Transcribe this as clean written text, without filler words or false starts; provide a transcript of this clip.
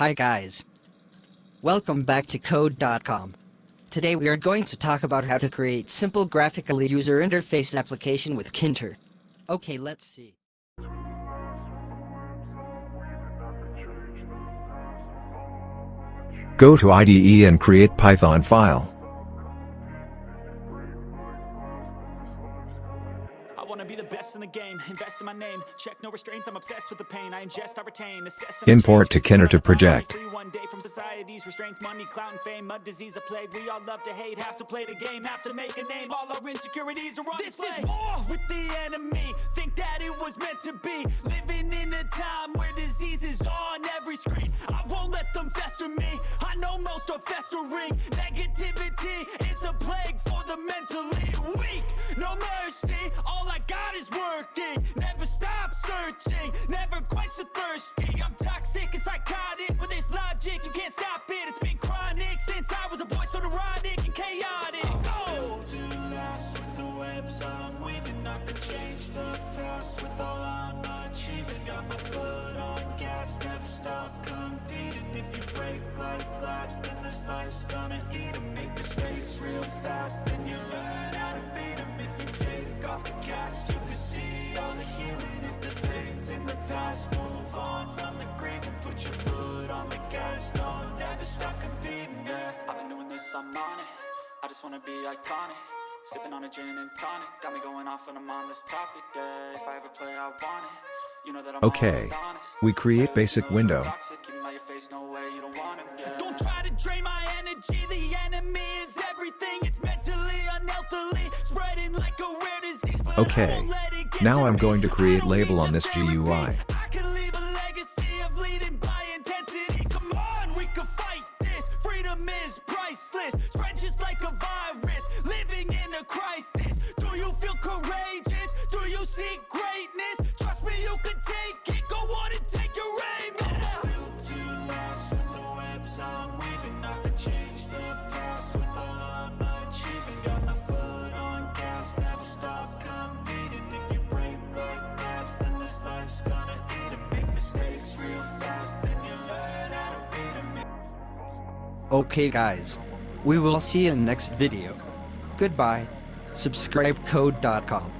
Hi guys. Welcome back to code.com. Today we are going to talk about how to create simple graphical user interface application with Tkinter. Okay, let's see. Go to IDE and create Python file. I wanna be the best in the game, invest in my name, check no restraints, I'm obsessed with the pain, I ingest, I retain, assess, Import Tkinter to project. Free one day from society's restraints, money, clout, and fame, mud, disease, a plague, we all love to hate, have to play the game, have to make a name, all our insecurities are on display. This is war with the enemy, think that it was meant to be, living in a time where disease is on every screen, I won't let them fester me, I know most are festering, negativity is a plague for the mentally weak, no mercy, all I got is working, never stop searching, never quite so thirsty, I'm toxic and psychotic, with this logic, you can't stop it, it's been chronic, since I was a boy, so neurotic and chaotic, built to last with the webs I'm weaving, I could change the past with all I'm achieving, got my foot on gas, never stop competing, if you break like glass, then this life's gonna eat 'em, make mistakes real fast, then you learn how to beat 'em, if you take off the cast, you can see all the healing, if the pain's in the past, move on from the grave and put your foot on the gas, no, never stop competing, yeah. I've been doing this, I'm on it, I just wanna be iconic, sipping on a gin and tonic, got me going off when I'm on this topic, yeah, if I ever play, I want it. You know that I'm Okay, we create basic window. Don't try to drain my energy, the enemy is everything, it's mentally, unhealthily, spreading like a rare disease, but Okay, now I'm going to create label on this GUI. I can leave a legacy of leading by intensity, come on, we can fight this, freedom is priceless, spread just like a virus, living in a crisis, do you feel courageous, do you seek greatness, trust me you can take it, go on and take your aim, yeah. Built to last with the webs I'm weaving, I could change the past with all I'm achieving, got my foot on gas, never stop competing, if you break like glass, then this life's gonna eat 'em, make mistakes real fast, then you learn how to beat 'em. Okay guys. We will see you in the next video. Goodbye. Subscribe code.com.